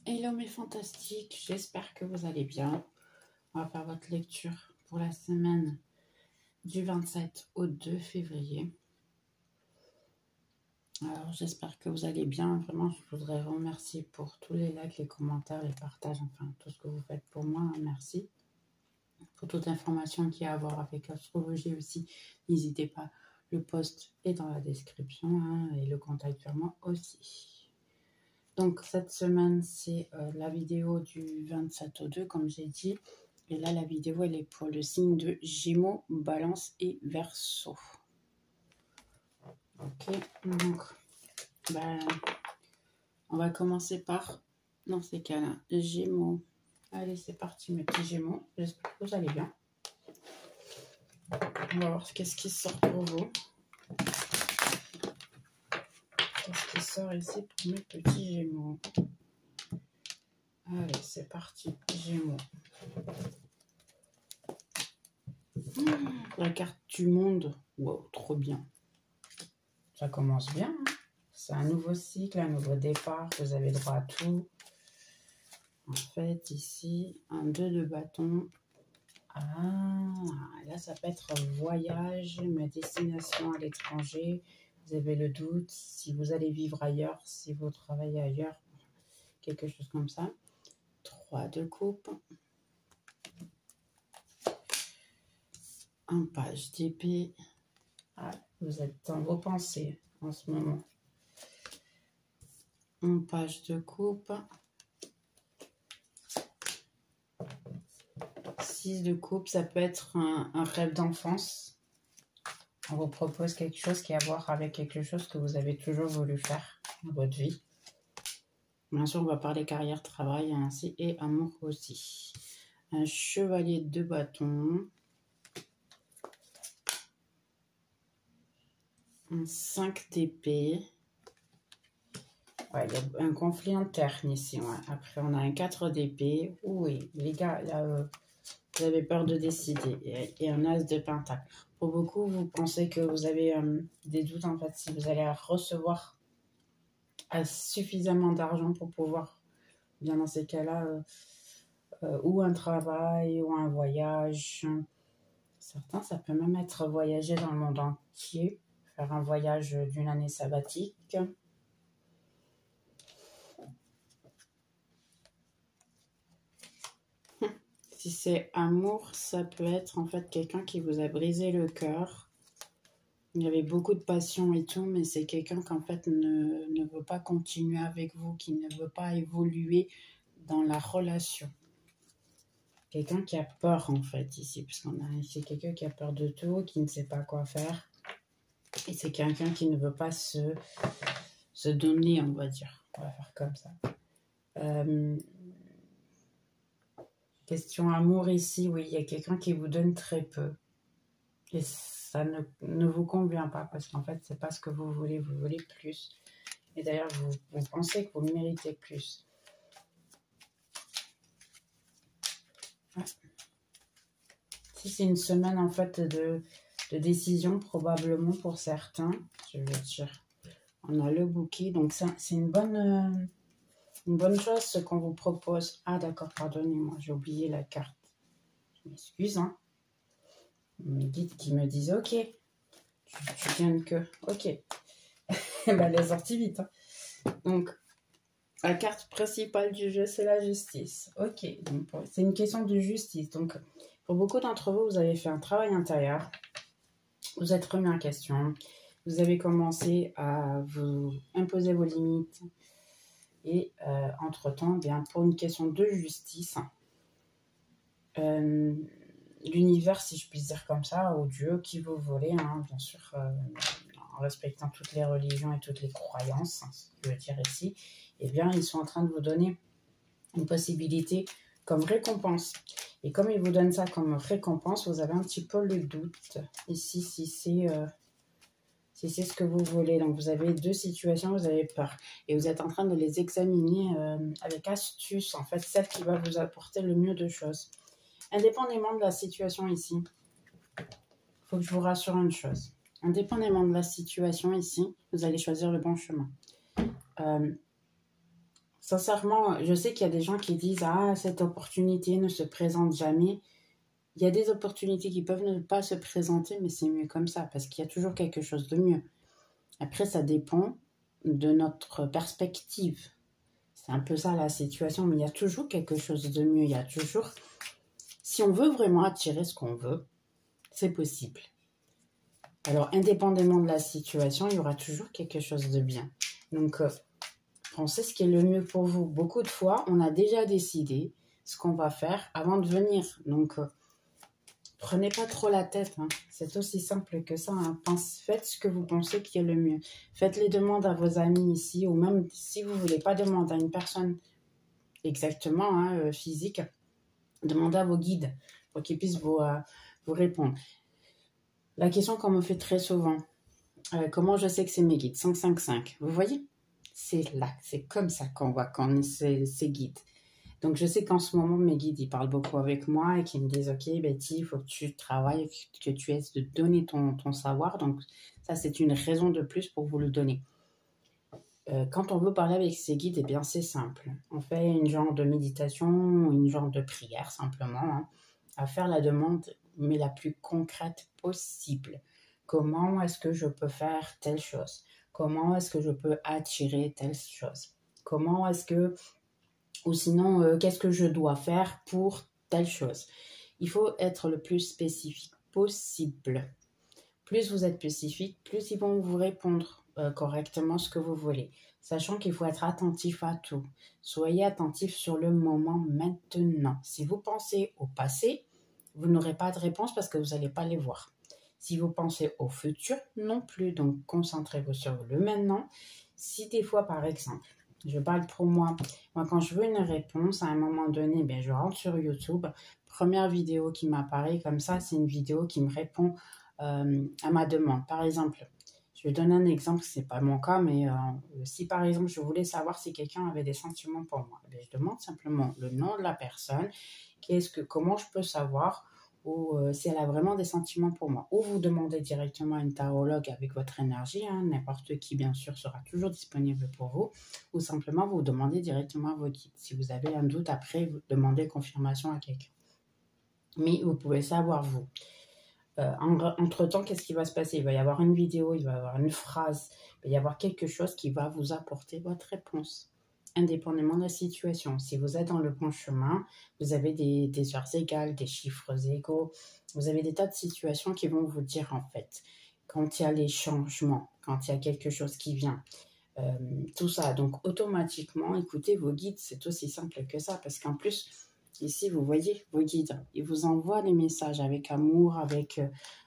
Hello mes fantastiques, j'espère que vous allez bien. On va faire votre lecture pour la semaine du 27 au 2 février. Alors j'espère que vous allez bien. Vraiment, je voudrais remercier pour tous les likes, les commentaires, les partages, enfin tout ce que vous faites pour moi. Merci. Pour toute information qui a à voir avec l'astrologie aussi, n'hésitez pas. Le post est dans la description et le contact vers moi aussi. Donc cette semaine, c'est la vidéo du 27 au 2, comme j'ai dit. Et là, la vidéo, elle est pour le signe de Gémeaux, Balance et Verseau. Ok, donc, on va commencer par, dans ces cas-là, Gémeaux. Allez, c'est parti, mes petits Gémeaux. J'espère que vous allez bien. On va voir qu'est-ce qui sort pour vous. Qu'est-ce qui sort ici pour mes petits Gémeaux? Allez, c'est parti, Gémeaux. La carte du monde. Wow, trop bien. Ça commence bien. Hein, c'est un nouveau cycle, un nouveau départ. Vous avez droit à tout. En fait, ici, un 2 de bâton. Ah, là, ça peut être voyage, ma destination à l'étranger. Vous avez le doute si vous allez vivre ailleurs, si vous travaillez ailleurs. Quelque chose comme ça. 3 de coupe. Un page d'épée. Ah, vous êtes dans vos pensées en ce moment. Une page de coupe. 6 de coupe, ça peut être un rêve d'enfance. On vous propose quelque chose qui a à voir avec quelque chose que vous avez toujours voulu faire dans votre vie. Bien sûr, on va parler carrière, travail ainsi et amour aussi. Un chevalier de bâton. Un 5 d'épée. Ouais, il y a un conflit interne ici. Ouais. Après, on a un 4 d'épée. Oui, les gars, là, vous avez peur de décider. Et un as de pentacle. Pour beaucoup, vous pensez que vous avez des doutes, en fait, si vous allez recevoir suffisamment d'argent pour pouvoir, bien dans ces cas-là, ou un travail, ou un voyage. Certains, ça peut même être voyager dans le monde entier, faire un voyage d'une année sabbatique. Si c'est amour, ça peut être en fait quelqu'un qui vous a brisé le cœur. Il y avait beaucoup de passion et tout, mais c'est quelqu'un qui en fait ne veut pas continuer avec vous, qui ne veut pas évoluer dans la relation. Quelqu'un qui a peur en fait ici, parce qu'on a ici quelqu'un qui a peur de tout, qui ne sait pas quoi faire. Et c'est quelqu'un qui ne veut pas se donner, on va dire. On va faire comme ça. Question amour ici, oui, il y a quelqu'un qui vous donne très peu. Et ça ne vous convient pas, parce qu'en fait, c'est pas ce que vous voulez plus. Et d'ailleurs, vous pensez que vous méritez plus. Ouais. Si c'est une semaine, en fait, de décision, probablement pour certains, je veux dire. On a le bouquet, donc c'est une bonne chose, ce qu'on vous propose. Ah, d'accord, pardonnez-moi, j'ai oublié la carte. Je m'excuse, hein. Mes guides qui me disent, ok, tu viens que, ok. Ben, elle est sortie vite. Hein. Donc, la carte principale du jeu, c'est la justice. Ok, donc c'est une question de justice. Donc, pour beaucoup d'entre vous, vous avez fait un travail intérieur. Vous êtes remis en question. Vous avez commencé à vous imposer vos limites. Et entre-temps, bien, pour une question de justice, l'univers, si je puis dire comme ça, ou Dieu, qui vous voulez, hein, bien sûr, en respectant toutes les religions et toutes les croyances, hein, ce que je veux dire ici, eh bien, ils sont en train de vous donner une possibilité comme récompense. Et comme ils vous donnent ça comme récompense, vous avez un petit peu le doute ici, si c'est ce que vous voulez. Donc, vous avez deux situations, vous avez peur. Et vous êtes en train de les examiner avec astuce, en fait, celle qui va vous apporter le mieux de choses. Indépendamment de la situation ici, il faut que je vous rassure une chose. Indépendamment de la situation ici, vous allez choisir le bon chemin. Sincèrement, je sais qu'il y a des gens qui disent « Ah, cette opportunité ne se présente jamais ». Il y a des opportunités qui peuvent ne pas se présenter, mais c'est mieux comme ça, parce qu'il y a toujours quelque chose de mieux. Après, ça dépend de notre perspective. C'est un peu ça la situation, mais il y a toujours quelque chose de mieux. Il y a toujours... Si on veut vraiment attirer ce qu'on veut, c'est possible. Alors, indépendamment de la situation, il y aura toujours quelque chose de bien. Donc, pensez ce qui est le mieux pour vous. Beaucoup de fois, on a déjà décidé ce qu'on va faire avant de venir. Donc, prenez pas trop la tête. Hein. C'est aussi simple que ça. Hein. Faites ce que vous pensez qui est le mieux. Faites les demandes à vos amis ici, ou même si vous ne voulez pas demander à une personne exactement physique, demandez à vos guides pour qu'ils puissent vous répondre. La question qu'on me fait très souvent, comment je sais que c'est mes guides? 555. Vous voyez? C'est là, c'est comme ça qu'on voit qu'on est ces guides. Donc, je sais qu'en ce moment, mes guides, ils parlent beaucoup avec moi et qu'ils me disent « Ok, Betty, il faut que tu travailles, que tu essaies de donner ton savoir. » Donc, ça, c'est une raison de plus pour vous le donner. Quand on veut parler avec ses guides, eh bien, c'est simple. On fait une genre de méditation, une genre de prière, simplement, hein, à faire la demande, mais la plus concrète possible. Comment est-ce que je peux faire telle chose? Comment est-ce que je peux attirer telle chose? Comment est-ce que... Ou sinon, qu'est-ce que je dois faire pour telle chose? Il faut être le plus spécifique possible. Plus vous êtes spécifique, plus ils vont vous répondre correctement ce que vous voulez. Sachant qu'il faut être attentif à tout. Soyez attentif sur le moment maintenant. Si vous pensez au passé, vous n'aurez pas de réponse parce que vous n'allez pas les voir. Si vous pensez au futur, non plus. Donc, concentrez-vous sur le maintenant. Si des fois, par exemple, je parle pour moi. Moi, quand je veux une réponse, à un moment donné, ben, je rentre sur YouTube. Première vidéo qui m'apparaît comme ça, c'est une vidéo qui me répond à ma demande. Par exemple, je vais donner un exemple, ce n'est pas mon cas, mais si par exemple, je voulais savoir si quelqu'un avait des sentiments pour moi, ben, je demande simplement le nom de la personne, comment je peux savoir ou si elle a vraiment des sentiments pour moi. Ou vous demandez directement à une tarologue avec votre énergie, hein, n'importe qui bien sûr sera toujours disponible pour vous, ou simplement vous demandez directement à vos guides. Si vous avez un doute après, vous demandez confirmation à quelqu'un. Mais vous pouvez savoir vous. Entre-temps, qu'est-ce qui va se passer? Il va y avoir une vidéo, il va y avoir une phrase, il va y avoir quelque chose qui va vous apporter votre réponse, indépendamment de la situation. Si vous êtes dans le bon chemin, vous avez des heures égales, des chiffres égaux, vous avez des tas de situations qui vont vous dire en fait, quand il y a les changements, quand il y a quelque chose qui vient, tout ça. Donc automatiquement, écoutez vos guides, c'est aussi simple que ça, parce qu'en plus, ici, vous voyez vos guides, ils vous envoient des messages avec amour, avec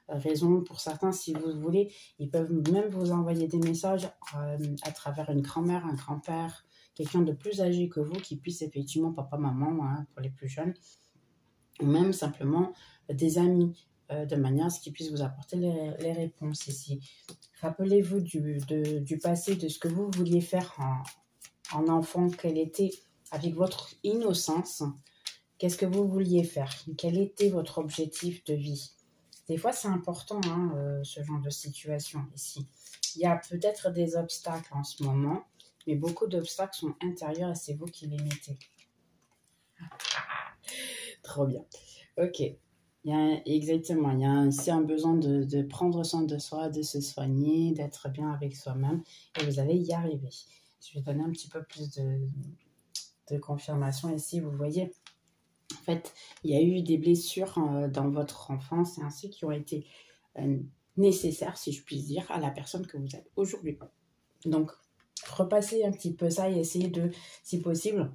raison. Pour certains, si vous voulez, ils peuvent même vous envoyer des messages à travers une grand-mère, un grand-père, quelqu'un de plus âgé que vous qui puisse effectivement, papa, maman, hein, pour les plus jeunes, ou même simplement des amis, de manière à ce qu'ils puissent vous apporter les réponses ici. Rappelez-vous du passé, de ce que vous vouliez faire en enfant, quel était, avec votre innocence, qu'est-ce que vous vouliez faire? Quel était votre objectif de vie? Des fois, c'est important, hein, ce genre de situation ici. Il y a peut-être des obstacles en ce moment, mais beaucoup d'obstacles sont intérieurs et c'est vous qui les mettez. Trop bien. Ok. Exactement. Il y a ici un besoin de prendre soin de soi, de se soigner, d'être bien avec soi-même et vous allez y arriver. Je vais donner un petit peu plus de confirmation ici. Vous voyez, en fait, il y a eu des blessures dans votre enfance et ainsi qui ont été nécessaires, si je puis dire, à la personne que vous êtes aujourd'hui. Donc, repassez un petit peu ça et essayez de, si possible,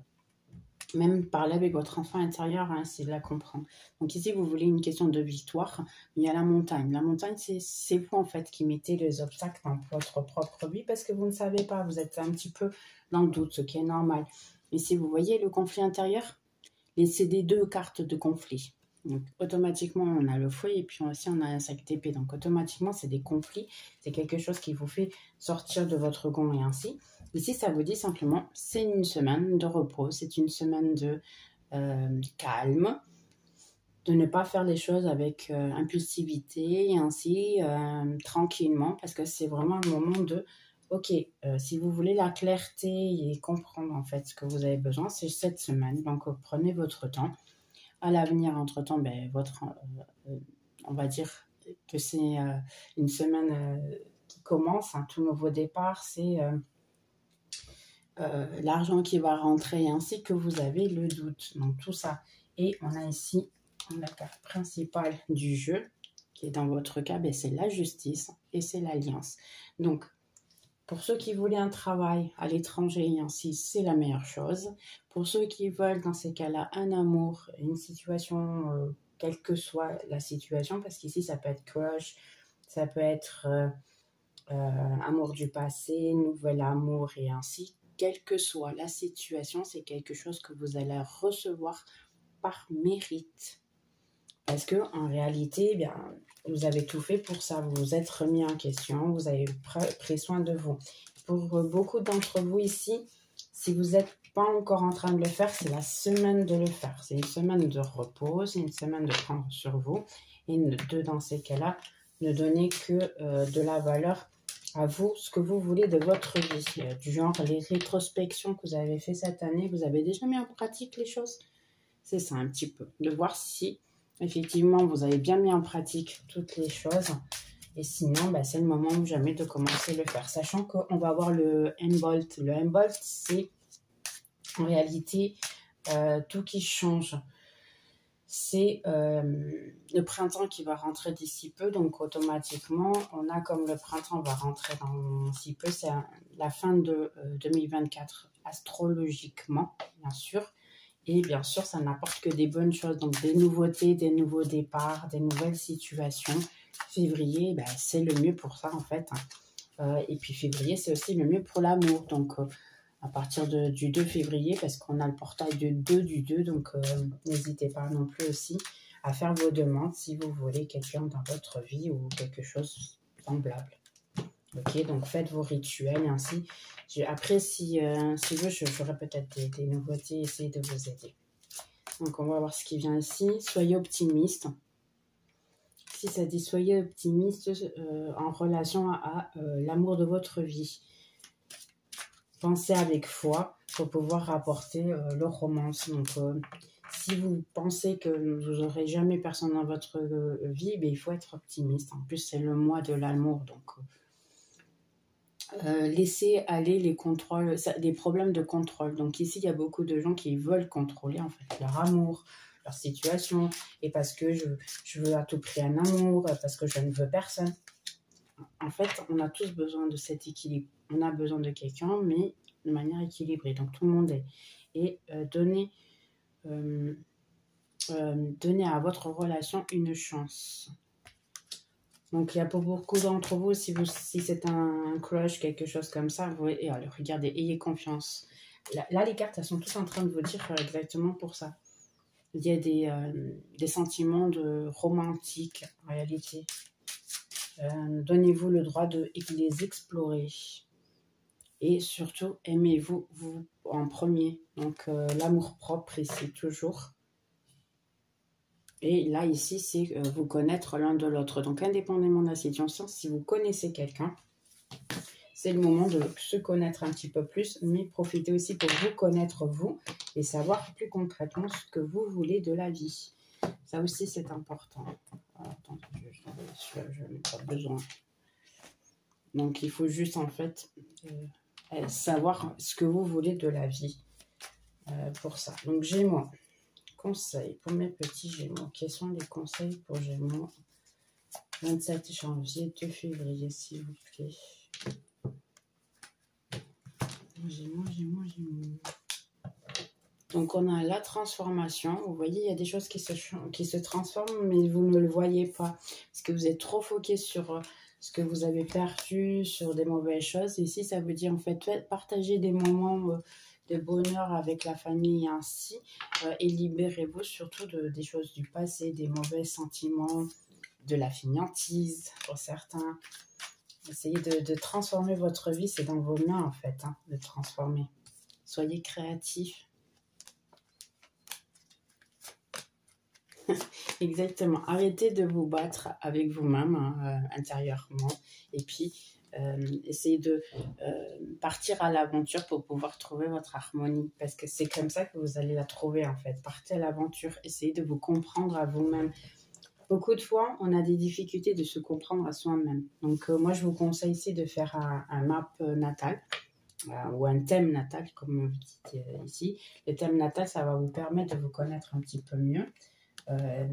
même parler avec votre enfant intérieur, hein, essayer de la comprendre. Donc ici, vous voulez une question de victoire, il y a la montagne. La montagne, c'est vous en fait qui mettez les obstacles dans votre propre vie parce que vous ne savez pas, vous êtes un petit peu dans le doute, ce qui est normal. Ici, vous voyez le conflit intérieur? C'est des deux cartes de conflit. Donc, automatiquement, on a le fouet et puis aussi on a un 5 d'épée. Donc, automatiquement, c'est des conflits. C'est quelque chose qui vous fait sortir de votre gond et ainsi. Ici, ça vous dit simplement, c'est une semaine de repos. C'est une semaine de calme. De ne pas faire les choses avec impulsivité et ainsi tranquillement. Parce que c'est vraiment le moment de, Ok, si vous voulez la clarté et comprendre en fait ce que vous avez besoin, c'est cette semaine. Donc, prenez votre temps. À l'avenir, entre-temps, ben, on va dire que c'est une semaine qui commence, un tout nouveau départ. C'est l'argent qui va rentrer ainsi que vous avez le doute. Donc, tout ça. Et on a ici la carte principale du jeu, qui est dans votre cas, ben, c'est la justice et c'est l'alliance. Donc, pour ceux qui voulaient un travail à l'étranger et ainsi, c'est la meilleure chose. Pour ceux qui veulent, dans ces cas-là, un amour, une situation, quelle que soit la situation, parce qu'ici, ça peut être crush, ça peut être amour du passé, nouvel amour et ainsi. Quelle que soit la situation, c'est quelque chose que vous allez recevoir par mérite. Parce que en réalité, eh bien, vous avez tout fait pour ça. Vous vous êtes remis en question, vous avez pris soin de vous. Pour beaucoup d'entre vous ici, si vous n'êtes pas encore en train de le faire, c'est la semaine de le faire. C'est une semaine de repos, c'est une semaine de prendre sur vous. Et dans ces cas-là, ne donner que de la valeur à vous, ce que vous voulez de votre vie. Du genre, les rétrospections que vous avez fait cette année, vous avez déjà mis en pratique les choses. C'est ça un petit peu, de voir si effectivement vous avez bien mis en pratique toutes les choses. Et sinon, bah, c'est le moment ou jamais de commencer à le faire. Sachant qu'on va avoir le Humboldt. Le Humboldt, c'est en réalité tout qui change. C'est le printemps qui va rentrer d'ici peu. Donc automatiquement, on a comme le printemps va rentrer dans si peu. C'est la fin de 2024 astrologiquement, bien sûr. Et bien sûr, ça n'apporte que des bonnes choses. Donc, des nouveautés, des nouveaux départs, des nouvelles situations. Février, ben, c'est le mieux pour ça, en fait. Et puis, février, c'est aussi le mieux pour l'amour. Donc, à partir du 2 février, parce qu'on a le portail du 2. Donc, n'hésitez pas non plus aussi à faire vos demandes si vous voulez quelqu'un dans votre vie ou quelque chose semblable. Ok, donc faites vos rituels et ainsi. Après, si vous, je ferai peut-être des nouveautés, essayer de vous aider. Donc, on va voir ce qui vient ici. Soyez optimiste. Si ça dit soyez optimiste en relation à l'amour de votre vie. Pensez avec foi pour pouvoir rapporter le romance. Donc, si vous pensez que vous n'aurez jamais personne dans votre vie, ben, il faut être optimiste. En plus, c'est le mois de l'amour, donc... laisser aller les contrôles, des problèmes de contrôle. Donc ici, il y a beaucoup de gens qui veulent contrôler en fait leur amour, leur situation, et parce que je veux à tout prix un amour, parce que je ne veux personne. En fait, on a tous besoin de cet équilibre. On a besoin de quelqu'un, mais de manière équilibrée. Donc tout le monde est. Et donnez à votre relation une chance. Donc, il y a pour beaucoup d'entre vous, si c'est un crush, quelque chose comme ça, et alors, regardez, ayez confiance. Là, les cartes, elles sont toutes en train de vous dire exactement pour ça. Il y a des sentiments romantiques, en réalité. Donnez-vous le droit de les explorer. Et surtout, aimez-vous vous en premier. Donc, l'amour propre ici, toujours. Et là, ici, c'est vous connaître l'un de l'autre. Donc, indépendamment de la situation, si vous connaissez quelqu'un, c'est le moment de se connaître un petit peu plus, mais profitez aussi pour vous connaître vous et savoir plus concrètement ce que vous voulez de la vie. Ça aussi, c'est important. Attends, je n'ai pas besoin. Donc, il faut juste, en fait, savoir ce que vous voulez de la vie pour ça. Donc, Gémeaux. Conseils pour mes petits Gémeaux. Quels sont les conseils pour Gémeaux 27 janvier, 2 février, s'il vous plaît. Gémeaux. Donc, on a la transformation. Vous voyez, il y a des choses qui se transforment, mais vous ne le voyez pas. Parce que vous êtes trop focus sur ce que vous avez perdu, sur des mauvaises choses. Ici, ça veut dire, en fait, partager des moments... de bonheur avec la famille ainsi, et libérez-vous surtout des choses du passé, des mauvais sentiments, de la fainéantise pour certains. Essayez de transformer votre vie, c'est dans vos mains en fait, hein, de transformer. Soyez créatifs. Exactement, arrêtez de vous battre avec vous-même intérieurement, et puis essayez de partir à l'aventure pour pouvoir trouver votre harmonie. Parce que c'est comme ça que vous allez la trouver en fait. Partez à l'aventure, essayez de vous comprendre à vous-même. Beaucoup de fois, on a des difficultés de se comprendre à soi-même. Donc, moi, je vous conseille ici de faire un map natal ou un thème natal, comme vous dites ici. Le thème natal, ça va vous permettre de vous connaître un petit peu mieux,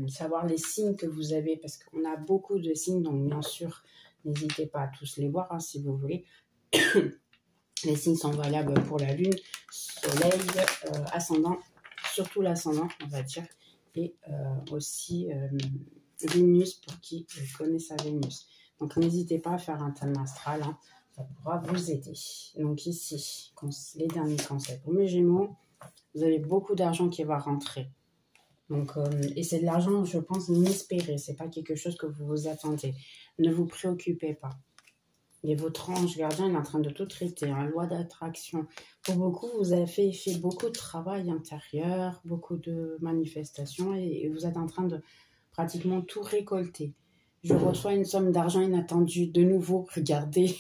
savoir les signes que vous avez, parce qu'on a beaucoup de signes, donc bien sûr, n'hésitez pas à tous les voir hein, si vous voulez. Les signes sont valables pour la lune, soleil, ascendant, surtout l'ascendant, on va dire, et aussi Vénus, pour qui connaît sa Vénus. Donc, n'hésitez pas à faire un thème astral, hein, ça pourra vous aider. Donc, ici, les derniers conseils pour mes Gémeaux, vous avez beaucoup d'argent qui va rentrer. Donc, et c'est de l'argent, je pense, inespéré. Ce n'est pas quelque chose que vous vous attendez. Ne vous préoccupez pas. Et votre ange gardien est en train de tout traiter, hein, loi d'attraction. Pour beaucoup, vous avez fait beaucoup de travail intérieur, beaucoup de manifestations et vous êtes en train de pratiquement tout récolter. Je reçois une somme d'argent inattendue. De nouveau, regardez,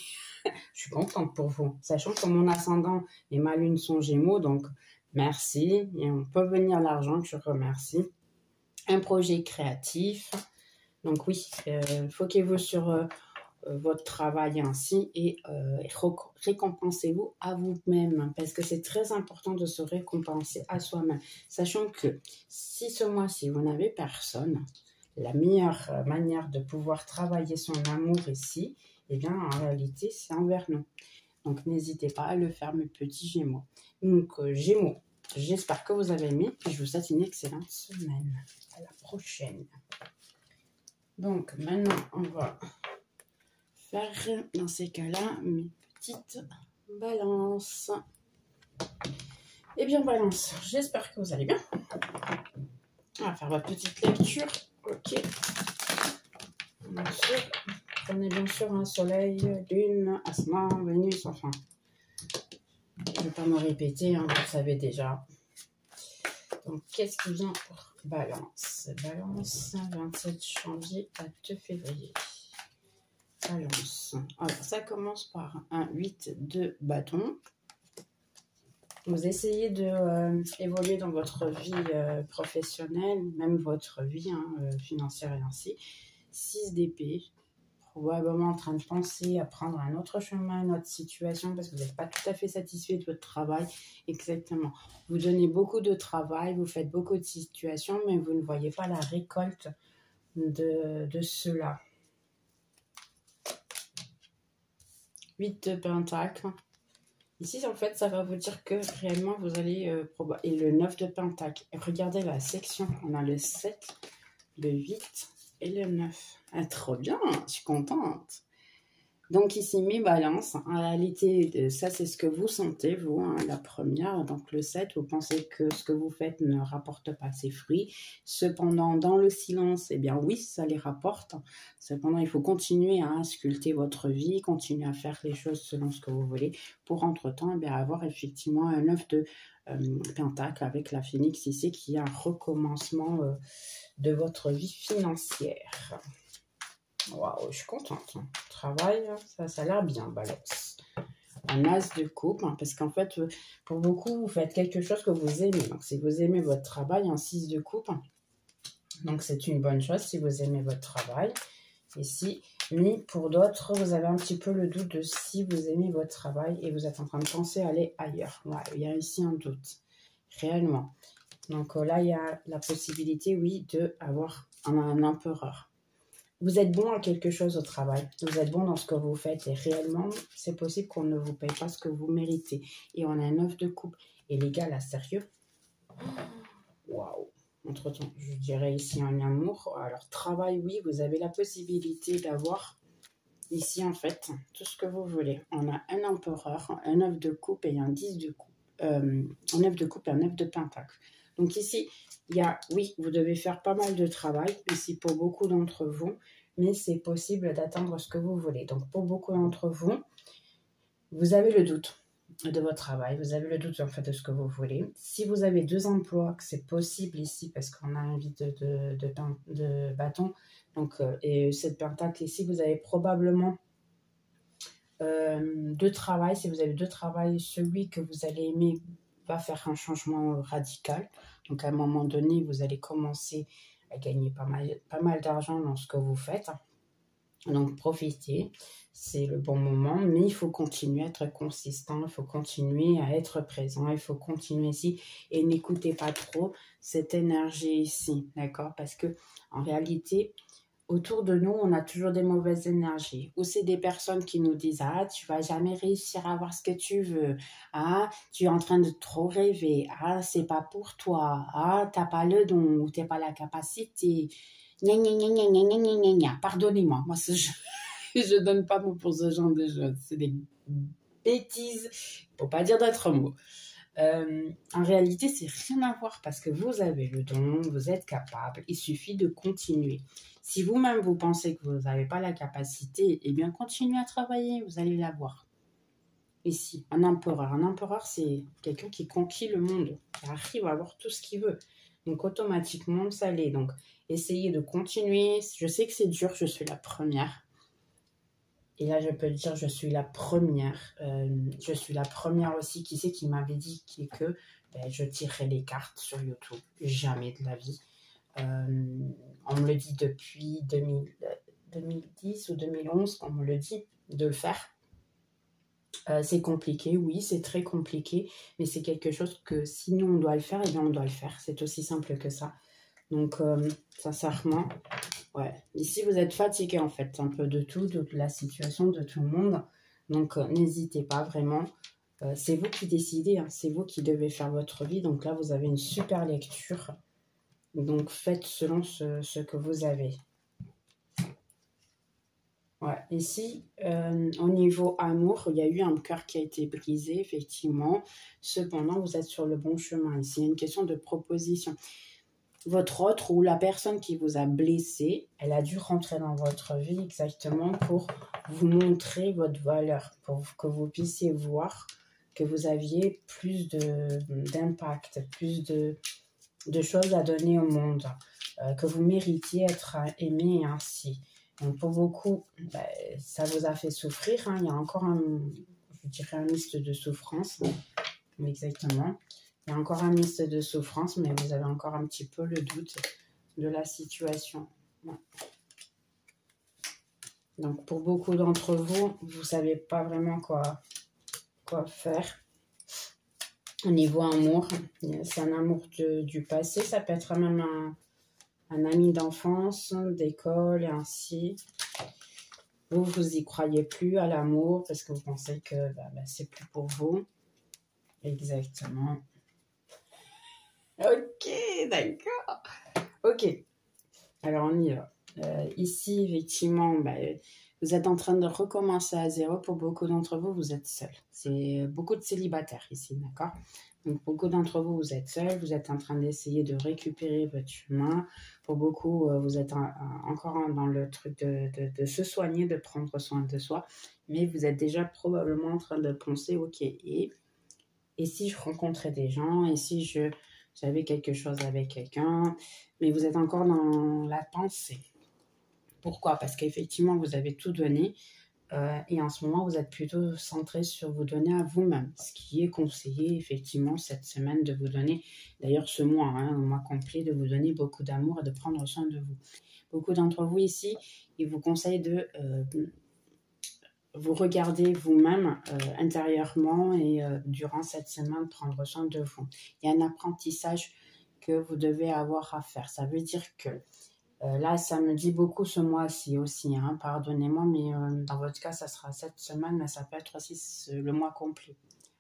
je suis contente pour vous. Sachant que mon ascendant et ma lune sont Gémeaux, donc merci. Et on peut venir l'argent, je remercie. Un projet créatif. Donc oui, foquez-vous sur votre travail ainsi et récompensez-vous à vous-même parce que c'est très important de se récompenser à soi-même. Sachant que si ce mois-ci vous n'avez personne, la meilleure manière de pouvoir travailler son amour ici, eh bien en réalité c'est envers nous. Donc n'hésitez pas à le faire mes petits Gémeaux. Donc Gémeaux, j'espère que vous avez aimé et je vous souhaite une excellente semaine. À la prochaine. Donc maintenant on va faire dans ces cas-là mes petites balances. Eh bien balance, j'espère que vous allez bien. On va faire votre petite lecture. Ok. Bien sûr. Prenez bien sûr un soleil, lune, ascendant, Vénus, enfin. Je ne vais pas me répéter, hein, vous le savez déjà. Donc qu'est-ce qui vient pour balance? Balance, 27 janvier à 2 février. Balance. Alors, ça commence par un 8 de bâton. Vous essayez de évoluer dans votre vie professionnelle, même votre vie financière et ainsi. 6 d'épée, probablement en train de penser à prendre un autre chemin, une autre situation, parce que vous n'êtes pas tout à fait satisfait de votre travail. Exactement. Vous donnez beaucoup de travail, vous faites beaucoup de situations, mais vous ne voyez pas la récolte de cela. 8 de pentacle. Ici, en fait, ça va vous dire que réellement, vous allez... et le 9 de pentacle. Et regardez la section. On a le 7, le 8 et le 9. Ah, trop bien, je suis contente. Donc ici, mes balances. En réalité, ça, c'est ce que vous sentez, vous, hein, la première. Donc le 7, vous pensez que ce que vous faites ne rapporte pas ses fruits. Cependant, dans le silence, eh bien oui, ça les rapporte. Cependant, il faut continuer à sculpter votre vie, continuer à faire les choses selon ce que vous voulez, pour entre-temps, eh bien, avoir effectivement un 9 de pentacle avec la phénix ici, qui est un recommencement de votre vie financière. Waouh, je suis contente. Travail, ça a l'air bien, balance. Un as de coupe, hein, parce qu'en fait, pour beaucoup, vous faites quelque chose que vous aimez. Donc, si vous aimez votre travail, un 6 de coupe. Donc, c'est une bonne chose si vous aimez votre travail. Ici, mais pour d'autres, vous avez un petit peu le doute de si vous aimez votre travail et vous êtes en train de penser à aller ailleurs. Ouais, il y a ici un doute, réellement. Donc là, il y a la possibilité, oui, d'avoir un empereur. Vous êtes bon à quelque chose au travail, vous êtes bon dans ce que vous faites et réellement, c'est possible qu'on ne vous paye pas ce que vous méritez. Et on a un 9 de coupe. Et les gars, là, sérieux? Waouh! Entre-temps, je dirais ici un amour. Alors, travail, oui, vous avez la possibilité d'avoir ici, en fait, tout ce que vous voulez. On a un empereur, un 9 de coupe et un 10 de coupe. Un 9 de coupe et un 9 de pentacle. Donc ici, il y a, oui, vous devez faire pas mal de travail, ici pour beaucoup d'entre vous, mais c'est possible d'atteindre ce que vous voulez. Donc pour beaucoup d'entre vous, vous avez le doute de votre travail, vous avez le doute en fait de ce que vous voulez. Si vous avez 2 emplois, que c'est possible ici, parce qu'on a un vide de bâton, donc, et cette pentacle ici, vous avez probablement de travail. Si vous avez deux travails, celui que vous allez aimer va faire un changement radical. Donc, à un moment donné, vous allez commencer à gagner pas mal d'argent dans ce que vous faites. Donc, profitez, c'est le bon moment, mais il faut continuer à être consistant, il faut continuer à être présent, il faut continuer ici et n'écoutez pas trop cette énergie ici, d'accord? Parce que en réalité, autour de nous, on a toujours des mauvaises énergies. Ou c'est des personnes qui nous disent « Ah, tu vas jamais réussir à avoir ce que tu veux. Ah, tu es en train de trop rêver. Ah, c'est pas pour toi. Ah, t'as pas le don ou t'as pas la capacité. » Gna, gna, gna, gna, gna, gna, gna, gna. Pardonnez-moi, moi, je donne pas mot pour ce genre de choses. C'est des bêtises, pour pas dire d'autres mots. En réalité, c'est rien à voir parce que vous avez le don, vous êtes capable, il suffit de continuer. Si vous-même vous pensez que vous n'avez pas la capacité, eh bien continuez à travailler, vous allez l'avoir. Ici, un empereur c'est quelqu'un qui conquiert le monde, qui arrive à avoir tout ce qu'il veut. Donc automatiquement, ça l'est. Donc essayez de continuer. Je sais que c'est dur, je suis la première. Et là, je peux le dire, je suis la première. Je suis la première aussi. Qui c'est qui m'avait dit que je tirerais les cartes sur YouTube? Jamais de la vie. On me le dit depuis 2010 ou 2011, on me le dit de le faire. C'est compliqué, oui, c'est très compliqué. Mais c'est quelque chose que si nous, on doit le faire, eh bien, on doit le faire. C'est aussi simple que ça. Donc, sincèrement... Ouais, ici vous êtes fatigué en fait, un peu de tout, de la situation, de tout le monde. Donc n'hésitez pas vraiment. C'est vous qui décidez, hein, c'est vous qui devez faire votre vie. Donc là, vous avez une super lecture. Donc faites selon ce que vous avez. Ouais, ici, au niveau amour, il y a eu un cœur qui a été brisé, effectivement. Cependant, vous êtes sur le bon chemin. Ici, il y a une question de proposition. Votre autre ou la personne qui vous a blessé, elle a dû rentrer dans votre vie exactement pour vous montrer votre valeur, pour que vous puissiez voir que vous aviez plus d'impact, plus de choses à donner au monde, que vous méritiez être aimé ainsi. Donc pour beaucoup, ça vous a fait souffrir. Hein. Il y a encore je dirais un liste de souffrance, exactement. Il y a encore un mist de souffrance, mais vous avez encore un petit peu le doute de la situation. Ouais. Donc, pour beaucoup d'entre vous, vous ne savez pas vraiment quoi faire. Au niveau amour, c'est un amour du passé. Ça peut être même un ami d'enfance, d'école, et ainsi. Vous y croyez plus à l'amour parce que vous pensez que c'est plus pour vous. Exactement. Ok, d'accord. Ok, alors on y va. Ici, effectivement, vous êtes en train de recommencer à zéro. Pour beaucoup d'entre vous, vous êtes seul. C'est beaucoup de célibataires ici, d'accord? Donc, beaucoup d'entre vous, vous êtes seuls. Vous êtes en train d'essayer de récupérer votre chemin. Pour beaucoup, vous êtes encore dans le truc de se soigner, de prendre soin de soi. Mais vous êtes déjà probablement en train de penser, ok, et si je rencontrais des gens, et si j'avais quelque chose avec quelqu'un, mais vous êtes encore dans la pensée. Pourquoi? Parce qu'effectivement, vous avez tout donné et en ce moment, vous êtes plutôt centré sur vous donner à vous-même, ce qui est conseillé effectivement cette semaine de vous donner, d'ailleurs ce mois, un mois complet, de vous donner beaucoup d'amour et de prendre soin de vous. Beaucoup d'entre vous ici, ils vous conseillent de vous regarder vous-même intérieurement et durant cette semaine, prendre soin de vous. Il y a un apprentissage que vous devez avoir à faire. Ça veut dire que là, ça me dit beaucoup ce mois-ci aussi. Hein, pardonnez-moi, mais dans votre cas, ça sera cette semaine, mais ça peut être aussi le mois complet.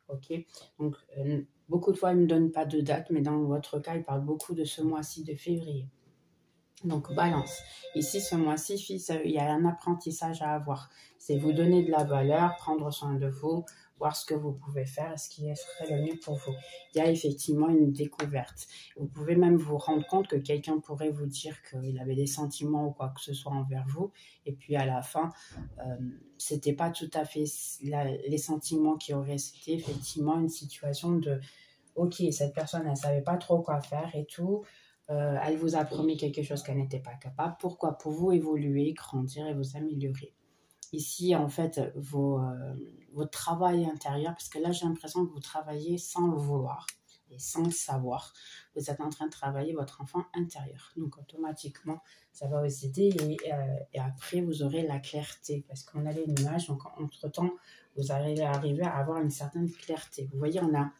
Ok. Donc, beaucoup de fois, ils ne me donnent pas de date, mais dans votre cas, ils parlent beaucoup de ce mois-ci de février. Donc, balance. Ici, ce mois-ci, il y a un apprentissage à avoir. C'est vous donner de la valeur, prendre soin de vous, voir ce que vous pouvez faire et ce qui serait le mieux pour vous. Il y a effectivement une découverte. Vous pouvez même vous rendre compte que quelqu'un pourrait vous dire qu'il avait des sentiments ou quoi que ce soit envers vous. Et puis, à la fin, c'était pas tout à fait les sentiments qui auraient été effectivement une situation de « Ok, cette personne, elle savait pas trop quoi faire et tout. » Elle vous a promis quelque chose qu'elle n'était pas capable. Pourquoi? Pour vous évoluer, grandir et vous améliorer. ici, en fait, votre travail intérieur, parce que là, j'ai l'impression que vous travaillez sans le vouloir et sans le savoir. Vous êtes en train de travailler votre enfant intérieur. Donc, automatiquement, ça va vous aider et après, vous aurez la clarté parce qu'on a les nuages. Donc, entre-temps, vous allez arriver à avoir une certaine clarté. Vous voyez, on a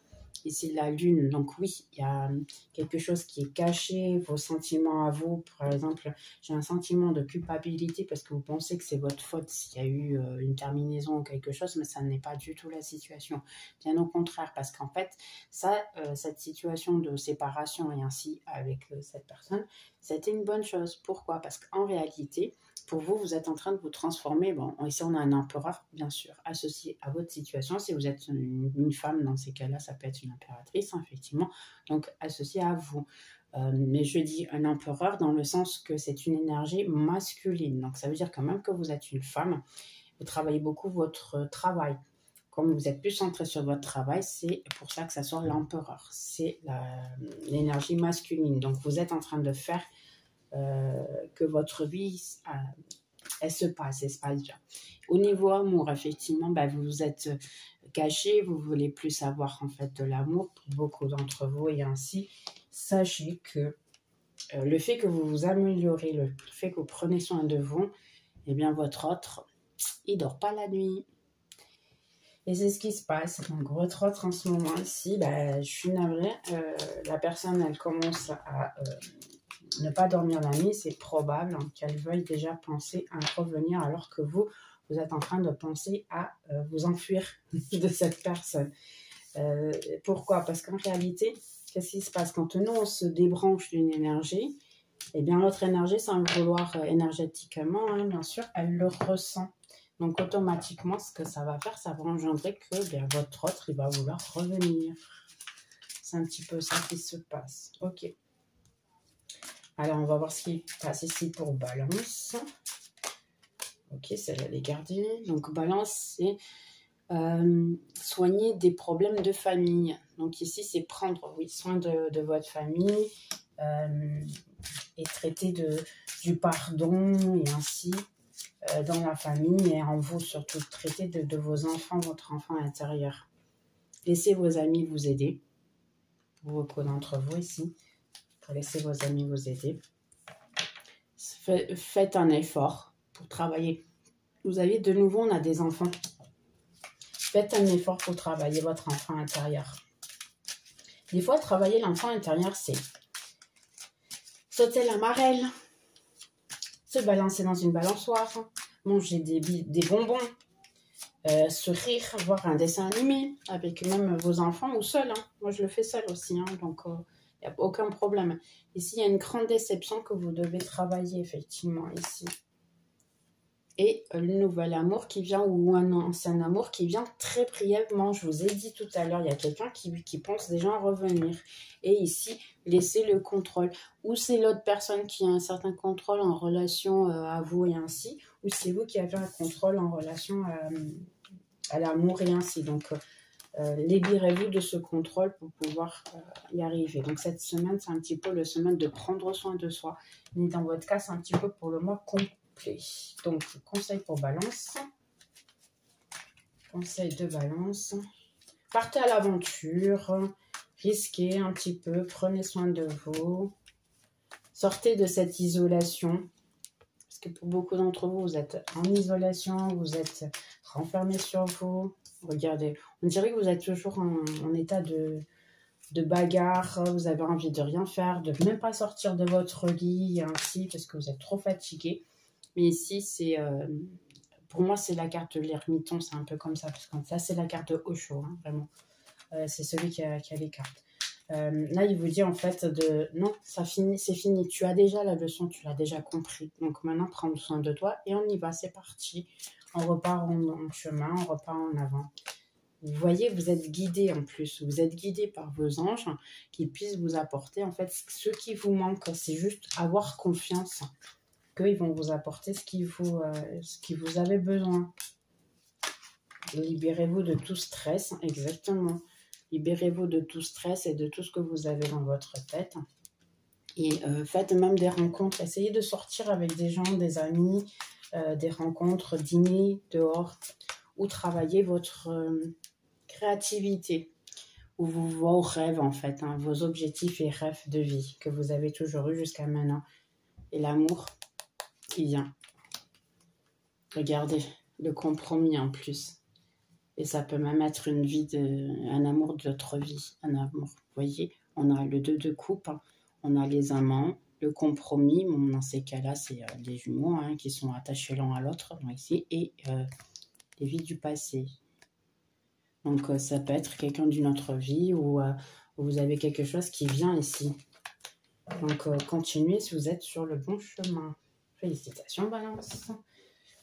ici la lune. Donc oui, il y a quelque chose qui est caché, vos sentiments à vous. Par exemple, j'ai un sentiment de culpabilité parce que vous pensez que c'est votre faute s'il y a eu une terminaison ou quelque chose, mais ça n'est pas du tout la situation. Bien au contraire, parce qu'en fait, cette situation de séparation et ainsi avec cette personne, c'était une bonne chose. Pourquoi? Parce qu'en réalité, pour vous, vous êtes en train de vous transformer. Bon, ici, on a un empereur, bien sûr, associé à votre situation. Si vous êtes une femme, dans ces cas-là, ça peut être une impératrice, hein, effectivement, donc associé à vous. Mais je dis un empereur dans le sens que c'est une énergie masculine. Donc, ça veut dire quand même que vous êtes une femme, vous travaillez beaucoup votre travail. Comme vous êtes plus centré sur votre travail, c'est pour ça que ça sort l'empereur. C'est l'énergie masculine. Donc, vous êtes en train de faire que votre vie, elle se passe bien. Au niveau amour, effectivement, vous vous êtes caché, vous voulez plus savoir en fait de l'amour pour beaucoup d'entre vous et ainsi, sachez que le fait que vous vous améliorez, le fait que vous prenez soin de vous, eh bien votre autre, il dort pas la nuit. Et c'est ce qui se passe. Donc votre autre en ce moment ici, je suis navrée, la personne elle commence à ne pas dormir la nuit, c'est probable qu'elle veuille déjà penser à revenir alors que vous êtes en train de penser à vous enfuir de cette personne. Pourquoi? Parce qu'en réalité, qu'est-ce qui se passe? Quand nous, on se débranche d'une énergie, eh bien, l'autre énergie, sans le vouloir énergétiquement, hein, bien sûr, elle le ressent. Donc, automatiquement, ce que ça va faire, ça va engendrer que votre autre, il va vouloir revenir. C'est un petit peu ça qui se passe. Ok. Alors, on va voir ce qui passe ici pour Balance. Ok, celle-là, elle est gardée. Donc, Balance, c'est soigner des problèmes de famille. Donc, ici, c'est prendre soin de votre famille et traiter du pardon et ainsi dans la famille et en vous, surtout, traiter de vos enfants, votre enfant intérieur. Laissez vos amis vous aider. Beaucoup d'entre vous ici. Pour laisser vos amis vous aider. Faites un effort pour travailler. Vous avez de nouveau, on a des enfants. Faites un effort pour travailler votre enfant intérieur. Des fois, travailler l'enfant intérieur, c'est sauter la marelle, se balancer dans une balançoire, manger des bonbons, se rire, voir un dessin animé avec même vos enfants ou seul. Hein. Moi, je le fais seul aussi, hein, donc il n'y a aucun problème. Ici, il y a une grande déception que vous devez travailler, effectivement, ici. Et le nouvel amour qui vient, ou un ancien amour qui vient très brièvement. Je vous ai dit tout à l'heure, il y a quelqu'un qui pense déjà à revenir. Et ici, laissez le contrôle. Ou c'est l'autre personne qui a un certain contrôle en relation à vous et ainsi, ou c'est vous qui avez un contrôle en relation à l'amour et ainsi. Donc, libérez-vous de ce contrôle pour pouvoir y arriver. Donc cette semaine, c'est un petit peu la semaine de prendre soin de soi. Mais dans votre cas, c'est un petit peu pour le mois complet. Donc, conseil pour Balance. Conseil de Balance. Partez à l'aventure. Risquez un petit peu. Prenez soin de vous. Sortez de cette isolation. Parce que pour beaucoup d'entre vous, vous êtes en isolation. Vous êtes renfermés sur vous. Regardez, on dirait que vous êtes toujours en état de bagarre, vous avez envie de rien faire, de même pas sortir de votre lit, et ainsi, parce que vous êtes trop fatigué. Mais ici, c'est pour moi, c'est la carte de l'ermiton, c'est un peu comme ça, parce que ça, c'est la carte de Osho, hein, vraiment. C'est celui qui a les cartes. Là, il vous dit en fait non, ça finit, c'est fini. Tu as déjà la leçon, tu l'as déjà compris. Donc maintenant, prends soin de toi et on y va, c'est parti. On repart en chemin, on repart en avant. Vous voyez, vous êtes guidé en plus. Vous êtes guidé par vos anges qui puissent vous apporter en fait ce qui vous manque. C'est juste avoir confiance qu'ils vont vous apporter ce qui vous avez besoin. Libérez-vous de tout stress, exactement. Libérez-vous de tout stress et de tout ce que vous avez dans votre tête. Et faites même des rencontres. Essayez de sortir avec des gens, des amis, des rencontres, dîner dehors, ou travailler votre créativité, ou vos rêves en fait, hein, vos objectifs et rêves de vie que vous avez toujours eu jusqu'à maintenant. Et l'amour, il vient. Regardez, le compromis en plus. Et ça peut même être une vie, un amour de votre vie, un amour. Vous voyez, on a le 2 de coupe, hein, on a les amants, le compromis. Bon, dans ces cas-là, c'est les jumeaux hein, qui sont attachés l'un à l'autre ici, et les vies du passé. Donc, ça peut être quelqu'un d'une autre vie ou vous avez quelque chose qui vient ici. Donc, continuez si vous êtes sur le bon chemin. Félicitations, Balance.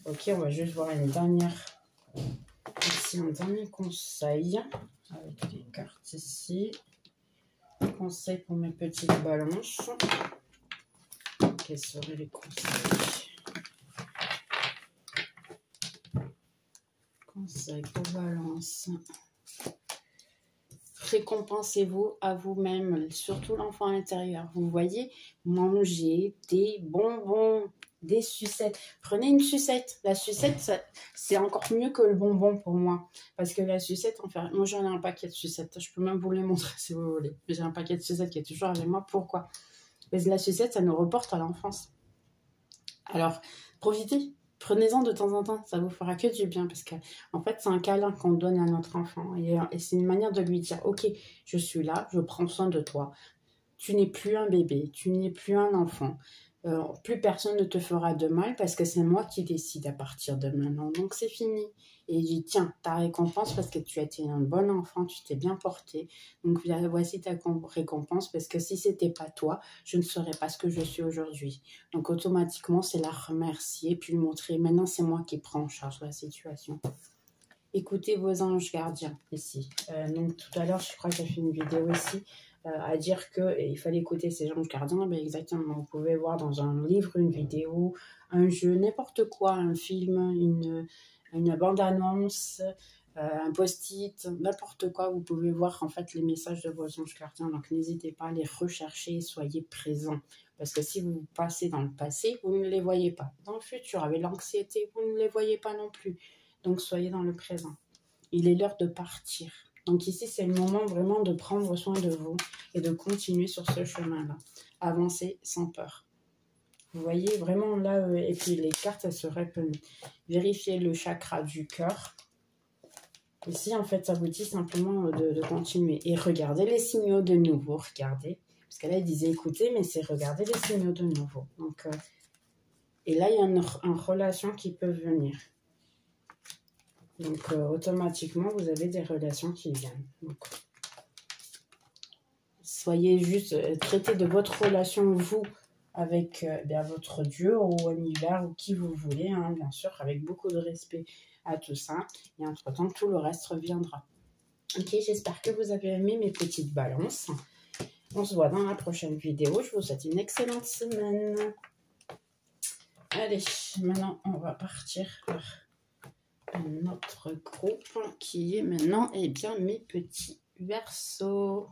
Ok, on va juste voir une dernière... Ici, un dernier conseil avec les cartes ici. Conseil pour mes petites balances. Quels seraient les conseils? Conseil pour balance. Récompensez-vous à vous-même, surtout l'enfant intérieur. Vous voyez, mangez des bonbons, des sucettes. Prenez une sucette. La sucette, c'est encore mieux que le bonbon pour moi. Parce que la sucette, enfin, moi j'en ai un paquet de sucettes. Je peux même vous les montrer si vous voulez. J'ai un paquet de sucettes qui est toujours avec moi. Pourquoi? Parce que la sucette, ça nous reporte à l'enfance. Alors, profitez. Prenez-en de temps en temps, ça vous fera que du bien parce que en fait c'est un câlin qu'on donne à notre enfant et c'est une manière de lui dire ok, je suis là, je prends soin de toi, tu n'es plus un bébé, tu n'es plus un enfant, plus personne ne te fera de mal parce que c'est moi qui décide à partir de maintenant, donc c'est fini. Et il dit tiens, ta récompense parce que tu as été un bon enfant, tu t'es bien porté, donc voici ta récompense parce que si c'était pas toi, je ne serais pas ce que je suis aujourd'hui. Donc automatiquement c'est la remercier puis lui montrer maintenant c'est moi qui prends en charge la situation. Écoutez vos anges gardiens ici. Donc tout à l'heure je crois que j'ai fait une vidéo ici à dire qu'il fallait écouter ces anges gardiens. Ben exactement, vous pouvez voir dans un livre, une vidéo, un jeu, n'importe quoi, un film, une bande-annonce, un post-it, n'importe quoi, vous pouvez voir en fait les messages de vos anges gardiens. Donc n'hésitez pas à les rechercher, soyez présents. Parce que si vous passez dans le passé, vous ne les voyez pas. Dans le futur, avec l'anxiété, vous ne les voyez pas non plus. Donc soyez dans le présent. Il est l'heure de partir. Donc ici, c'est le moment vraiment de prendre soin de vous et de continuer sur ce chemin-là. Avancer sans peur. Vous voyez vraiment là, et puis les cartes, elles se répondent. Vérifiez le chakra du cœur. Ici, en fait, ça vous dit simplement de continuer. Et regardez les signaux de nouveau. Regardez. Parce que là, il disait écoutez, mais c'est regarder les signaux de nouveau. Donc, et là, il y a une relation qui peut venir. Donc, automatiquement, vous avez des relations qui viennent. Donc, soyez juste, traitez de votre relation, vous, avec votre Dieu ou univers ou qui vous voulez, hein, bien sûr, avec beaucoup de respect à tout ça. Et entre-temps, tout le reste reviendra. Ok, j'espère que vous avez aimé mes petites balances. On se voit dans la prochaine vidéo. Je vous souhaite une excellente semaine. Allez, maintenant, on va partir vers notre groupe qui est maintenant, eh bien, mes petits Verseaux.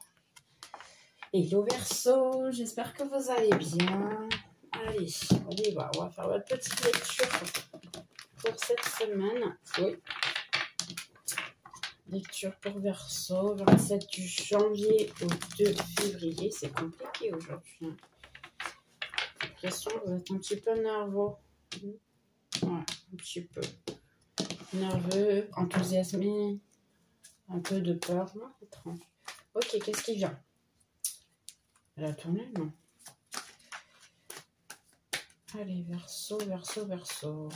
Hello Verseau, j'espère que vous allez bien. Allez, on y va. On va faire votre petite lecture pour cette semaine. Oui. Lecture pour Verseau, 27 du janvier au 2 février. C'est compliqué aujourd'hui. J'ai l'impression que vous êtes un petit peu nerveux. Ouais, un petit peu. Nerveux, enthousiasmé, un peu de peur. Non, étrange. Ok, qu'est-ce qui vient? Elle a tourné? Non. Allez, Verseau, Verseau, Verseau.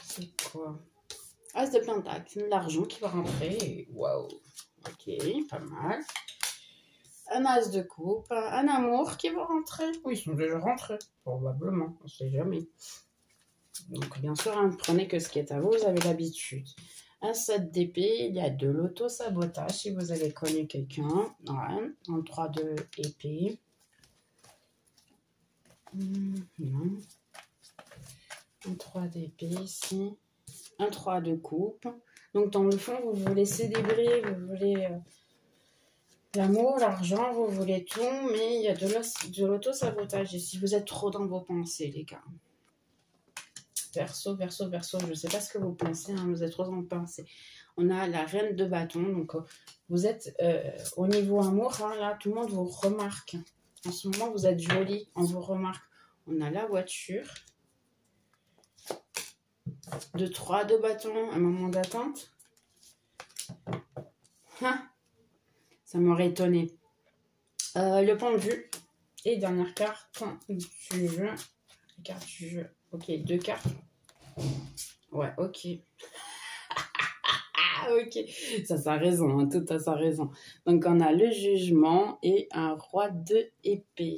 C'est quoi? As de Pentacle, l'argent qui va rentrer. Waouh. Ok, pas mal. Un As de Coupe, un amour qui va rentrer. Oui, ils sont déjà rentrés, probablement. On ne sait jamais. Donc, bien sûr, hein, prenez que ce qui est à vous, vous avez l'habitude. Un 7 d'épée, il y a de l'auto-sabotage si vous avez connu quelqu'un. Ouais. Un 3 de épée. Non. Un 3 d'épée ici. Un 3 de coupe. Donc, dans le fond, vous voulez célébrer, vous voulez L'amour, l'argent, vous voulez tout, mais il y a de l'auto-sabotage. Et si vous êtes trop dans vos pensées, les gars. Verseau, verseau, verseau, je ne sais pas ce que vous pensez, hein, vous êtes trop dans vos pensées. On a la reine de bâton, donc vous êtes au niveau amour, hein, là, tout le monde vous remarque. En ce moment, vous êtes jolie, on vous remarque. On a la voiture. 2, 3 de bâton, un moment d'attente. Hein, ça m'aurait étonné. Le pendu. Et dernière carte du jeu. Carte du jeu. Ok, 2 cartes. Ouais, ok. Ok, ça a raison, hein, tout a sa raison. Donc, on a le jugement et un roi de épée.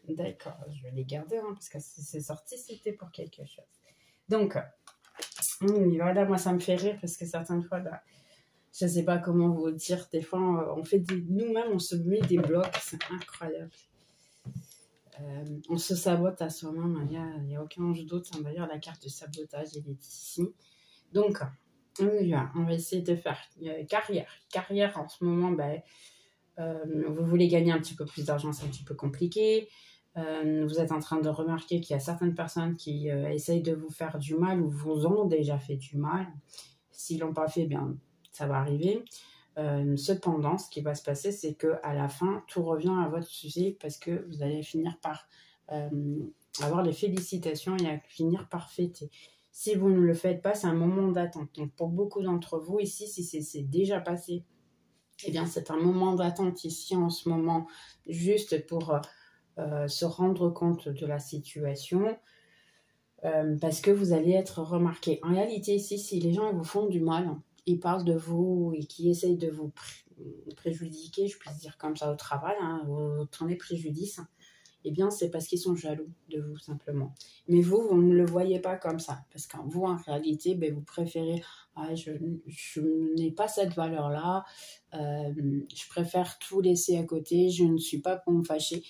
D'accord, je vais les garder, hein, parce que c'est sorti, c'était pour quelque chose. Donc, voilà, moi, ça me fait rire, parce que certaines fois, là, je ne sais pas comment vous dire, des fois, on fait nous-mêmes, on se met des blocs, c'est incroyable. On se sabote à soi-même, il n'y a aucun doute. Hein, d'ailleurs, la carte de sabotage, elle est ici. Donc, on va essayer de faire carrière. Carrière, en ce moment, vous voulez gagner un petit peu plus d'argent, c'est un petit peu compliqué. Vous êtes en train de remarquer qu'il y a certaines personnes qui essayent de vous faire du mal ou vous ont déjà fait du mal. S'ils ne l'ont pas fait, bien, ça va arriver. Cependant, ce qui va se passer, c'est qu'à la fin, tout revient à votre sujet parce que vous allez finir par avoir les félicitations et à finir par fêter. Si vous ne le faites pas, c'est un moment d'attente. Donc, pour beaucoup d'entre vous, ici, si c'est déjà passé, eh bien, c'est un moment d'attente ici en ce moment, juste pour se rendre compte de la situation, parce que vous allez être remarqué. En réalité, ici, si les gens vous font du mal, ils parlent de vous et qui essayent de vous préjudiquer, je puis dire comme ça au travail, hein, vous tournez préjudice, eh bien, c'est parce qu'ils sont jaloux de vous, simplement. Mais vous ne le voyez pas comme ça. Parce qu'en vous, en réalité, vous préférez, je n'ai pas cette valeur-là, je préfère tout laisser à côté, je ne suis pas pour me fâcher.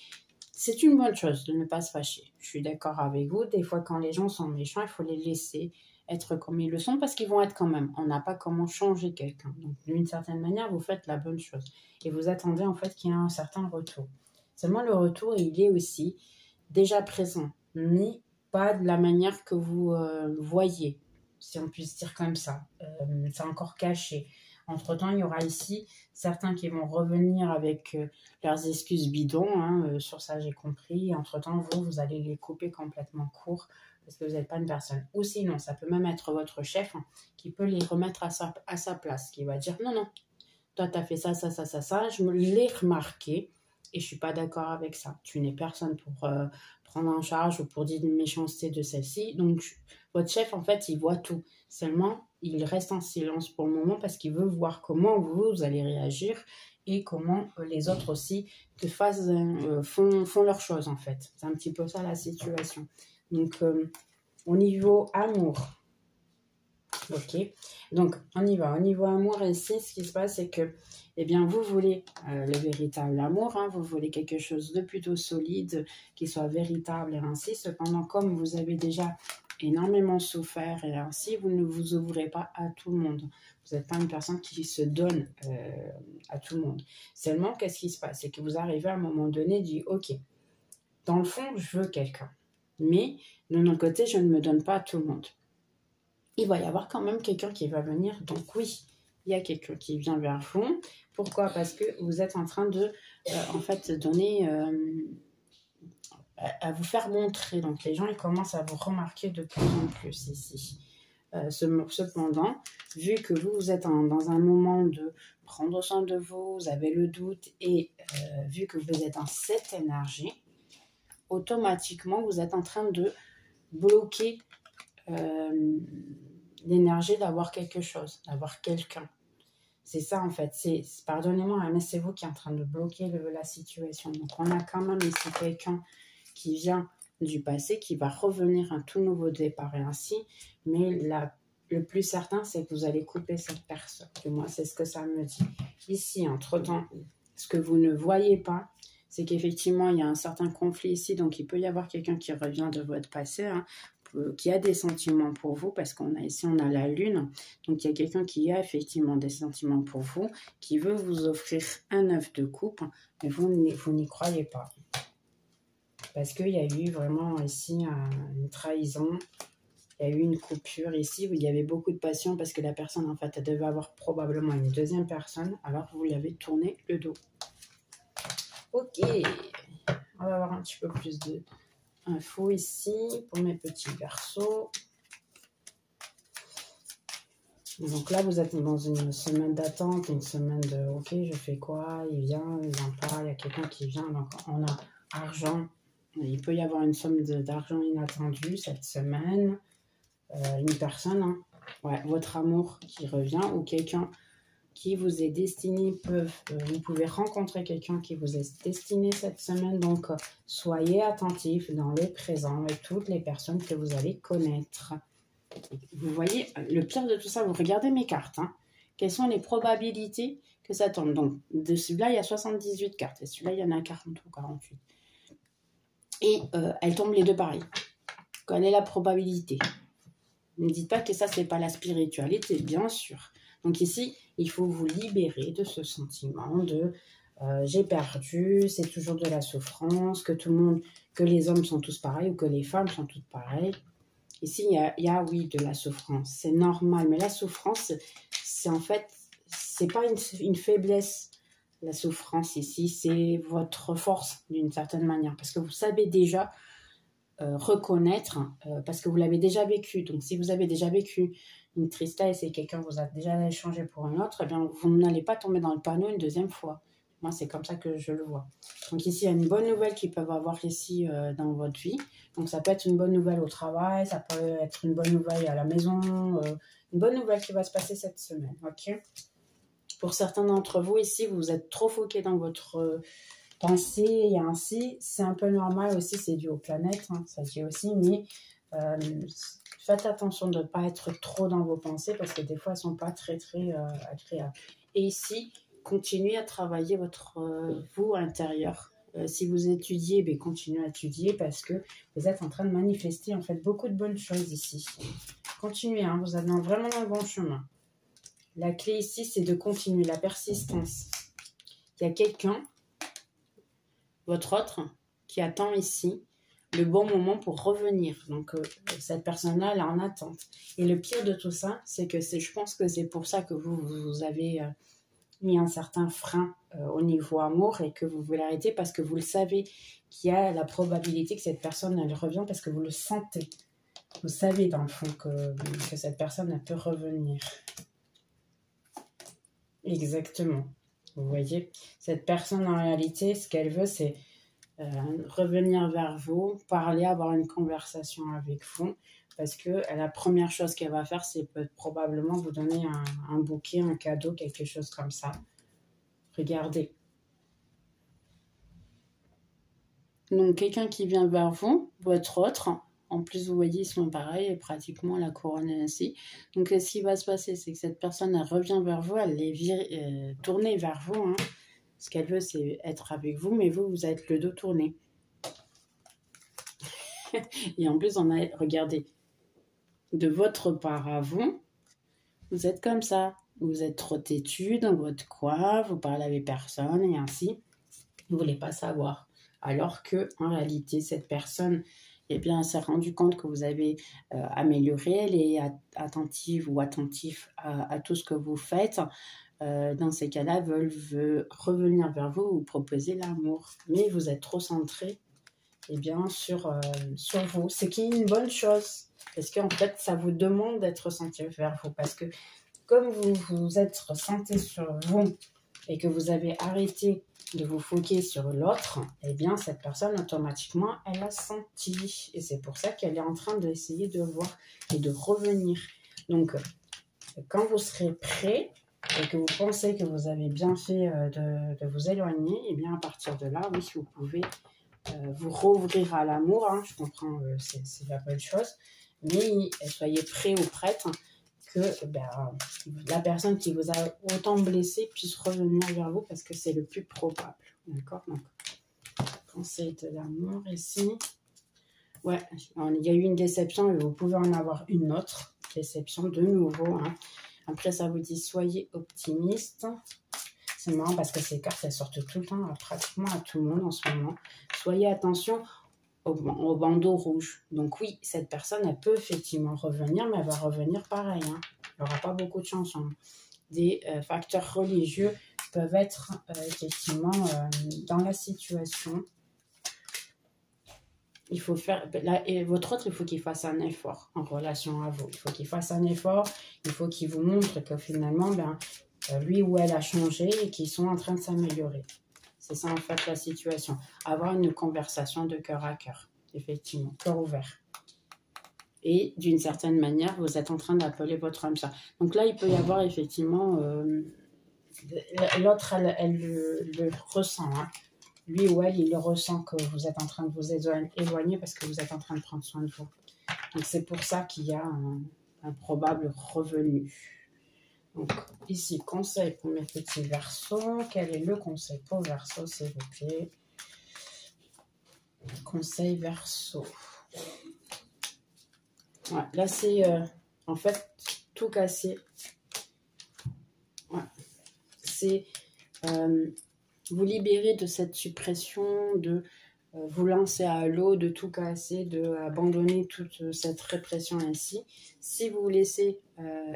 C'est une bonne chose de ne pas se fâcher. Je suis d'accord avec vous. Des fois, quand les gens sont méchants, il faut les laisser être comme ils le sont parce qu'ils vont être quand même. On n'a pas comment changer quelqu'un. Donc, d'une certaine manière, vous faites la bonne chose. Et vous attendez en fait qu'il y ait un certain retour. Seulement, le retour, il est aussi déjà présent, mais pas de la manière que vous voyez, si on puisse dire comme ça. C'est encore caché. Entre-temps, il y aura ici certains qui vont revenir avec leurs excuses bidons. Hein, sur ça, j'ai compris. Entre-temps, vous allez les couper complètement court parce que vous n'êtes pas une personne. Ou sinon, ça peut même être votre chef qui peut les remettre à sa place, qui va dire « Non, non, toi, tu as fait ça, ça, ça, ça, ça. Je me l'ai remarqué. » Et je ne suis pas d'accord avec ça. Tu n'es personne pour prendre en charge ou pour dire une méchanceté de celle-ci. Donc, votre chef, en fait, il voit tout. Seulement, il reste en silence pour le moment parce qu'il veut voir comment vous allez réagir et comment les autres aussi font leurs choses, en fait. C'est un petit peu ça, la situation. Donc, au niveau amour, ok, donc on y va. Au niveau amour, ici, ce qui se passe, c'est que eh bien, vous voulez le véritable amour, hein, vous voulez quelque chose de plutôt solide, qui soit véritable et ainsi. Cependant, comme vous avez déjà énormément souffert et ainsi, vous ne vous ouvrez pas à tout le monde. Vous n'êtes pas une personne qui se donne à tout le monde. Seulement, qu'est-ce qui se passe? C'est que vous arrivez à un moment donné, dit ok, dans le fond, je veux quelqu'un. Mais de notre côté, je ne me donne pas à tout le monde. Il va y avoir quand même quelqu'un qui va venir. Donc oui, il y a quelqu'un qui vient vers vous. Pourquoi? Parce que vous êtes en train de, en fait, donner, à vous faire montrer. Donc les gens, ils commencent à vous remarquer de plus en plus ici. Cependant, vu que vous êtes dans un moment de prendre soin de vous, vous avez le doute et vu que vous êtes dans cette énergie, automatiquement, vous êtes en train de bloquer l'énergie d'avoir quelque chose, d'avoir quelqu'un. C'est ça en fait, pardonnez-moi, mais c'est vous qui êtes en train de bloquer la situation. Donc on a quand même ici quelqu'un qui vient du passé, qui va revenir un tout nouveau départ et ainsi, mais le plus certain, c'est que vous allez couper cette personne. Et moi, c'est ce que ça me dit. Ici, entre-temps, ce que vous ne voyez pas, c'est qu'effectivement, il y a un certain conflit ici, donc il peut y avoir quelqu'un qui revient de votre passé. Hein. Vous qui a des sentiments pour vous, parce qu'on a ici, on a la lune. Donc, il y a quelqu'un qui a effectivement des sentiments pour vous, qui veut vous offrir un œuf de coupe, mais vous n'y croyez pas. Parce qu'il y a eu vraiment ici une trahison. Il y a eu une coupure ici où il y avait beaucoup de passion parce que la personne, en fait, elle devait avoir probablement une deuxième personne. Alors, vous lui avez tourné le dos. Ok. On va avoir un petit peu plus d'infos ici pour mes petits versos. Donc là, vous êtes dans une semaine d'attente, une semaine de « Ok, je fais quoi? Il vient pas, il y a quelqu'un qui vient. » Donc, on a argent. Il peut y avoir une somme d'argent inattendue cette semaine. Une personne, hein. Ouais, votre amour qui revient ou quelqu'un qui vous est destiné. Vous pouvez rencontrer quelqu'un qui vous est destiné cette semaine. Donc, soyez attentifs dans le présent avec toutes les personnes que vous allez connaître. Vous voyez, le pire de tout ça, vous regardez mes cartes. Hein. Quelles sont les probabilités que ça tombe? Donc, de celui-là, il y a 78 cartes. Et celui-là, il y en a 40 ou 48. Et elles tombent les deux pareilles. Quelle est la probabilité? Ne dites pas que ça, c'est pas la spiritualité, bien sûr. Donc ici, il faut vous libérer de ce sentiment de j'ai perdu, c'est toujours de la souffrance, que tout le monde, que les hommes sont tous pareils ou que les femmes sont toutes pareilles. Ici, il y a oui, de la souffrance. C'est normal, mais la souffrance, c'est en fait, c'est pas une faiblesse. La souffrance ici, c'est votre force d'une certaine manière. Parce que vous savez déjà reconnaître, parce que vous l'avez déjà vécu. Donc, si vous avez déjà vécu une tristesse et quelqu'un vous a déjà échangé pour une autre, eh bien, vous n'allez pas tomber dans le panneau une deuxième fois. Moi, c'est comme ça que je le vois. Donc, ici, il y a une bonne nouvelle qu'ils peuvent avoir ici dans votre vie. Donc, ça peut être une bonne nouvelle au travail, ça peut être une bonne nouvelle à la maison, une bonne nouvelle qui va se passer cette semaine. Ok. Pour certains d'entre vous ici, vous êtes trop foqué dans votre pensée et ainsi. C'est un peu normal aussi, c'est dû aux planètes, hein, ça dit aussi, mais faites attention de ne pas être trop dans vos pensées parce que des fois, elles ne sont pas très agréables. Et ici, continuez à travailler votre vous intérieur. Si vous étudiez, ben, continuez à étudier parce que vous êtes en train de manifester en fait beaucoup de bonnes choses ici. Continuez, hein, vous êtes vraiment dans le bon chemin. La clé ici, c'est de continuer, la persistance. Il y a quelqu'un, votre autre, qui attend ici le bon moment pour revenir. Donc, cette personne-là, elle est en attente. Et le pire de tout ça, c'est que je pense que c'est pour ça que vous avez mis un certain frein au niveau amour et que vous voulez arrêter parce que vous le savez qu'il y a la probabilité que cette personne, elle revient parce que vous le sentez. Vous savez dans le fond que cette personne, elle peut revenir. Exactement. Vous voyez, cette personne, en réalité, ce qu'elle veut, c'est revenir vers vous, parler, avoir une conversation avec vous. Parce que la première chose qu'elle va faire, c'est probablement vous donner un bouquet, un cadeau, quelque chose comme ça. Regardez. Donc, quelqu'un qui vient vers vous, votre autre. En plus, vous voyez, ils sont pareils, pratiquement la couronne est ainsi. Donc, ce qui va se passer, c'est que cette personne, elle revient vers vous, elle est tournée vers vous. Hein. Ce qu'elle veut, c'est être avec vous, mais vous êtes le dos tourné. Et en plus, regardez, de votre part à vous, vous êtes comme ça. Vous êtes trop têtu dans votre coin, vous parlez avec personne et ainsi. Vous ne voulez pas savoir. Alors que en réalité, cette personne, eh bien, s'est rendu compte que vous avez amélioré, elle est attentive ou attentif à tout ce que vous faites. Dans ces cas-là, veulent revenir vers vous ou proposer l'amour. Mais vous êtes trop centré sur vous. Ce qui est une bonne chose. Parce qu'en fait, ça vous demande d'être centré vers vous. Parce que comme vous êtes centré sur vous et que vous avez arrêté de vous focuser sur l'autre, eh bien, cette personne, automatiquement, elle a senti. Et c'est pour ça qu'elle est en train d'essayer de voir et de revenir. Donc, quand vous serez prêt et que vous pensez que vous avez bien fait de vous éloigner, eh bien, à partir de là, oui, vous pouvez vous rouvrir à l'amour. Hein, je comprends, c'est la bonne chose. Mais soyez prêts ou prêtes que la personne qui vous a autant blessé puisse revenir vers vous parce que c'est le plus probable. D'accord? Donc, pensez de l'amour ici. Ouais, il y a eu une déception et vous pouvez en avoir une autre déception de nouveau. Hein. Après, ça vous dit soyez optimiste. C'est marrant parce que ces cartes, elles sortent tout le temps, pratiquement à tout le monde en ce moment. Soyez attention au bandeau rouge. Donc oui, cette personne, elle peut effectivement revenir, mais elle va revenir pareil. Hein. Il n'y aura pas beaucoup de chance. Hein. Des facteurs religieux peuvent être effectivement dans la situation. Il faut faire, là, et votre autre, il faut qu'il fasse un effort en relation à vous. Il faut qu'il fasse un effort, il faut qu'il vous montre que finalement, ben, lui ou elle a changé et qu'ils sont en train de s'améliorer. C'est ça en fait la situation. Avoir une conversation de cœur à cœur, effectivement, cœur ouvert. Et d'une certaine manière, vous êtes en train d'appeler votre âme sœur. Donc là, il peut y avoir effectivement, l'autre, elle le ressent, hein. Lui ou elle, il ressent que vous êtes en train de vous éloigner parce que vous êtes en train de prendre soin de vous. Donc, c'est pour ça qu'il y a un probable revenu. Donc, ici, conseil pour mes petits Verseaux. Quel est le conseil pour Verseau, s'il vous plaît? Conseil Verseau. Ouais, là, c'est en fait tout cassé. Ouais. C'est vous libérer de cette suppression, de vous lancer à l'eau, de tout casser, d'abandonner toute cette répression ainsi. Si vous laissez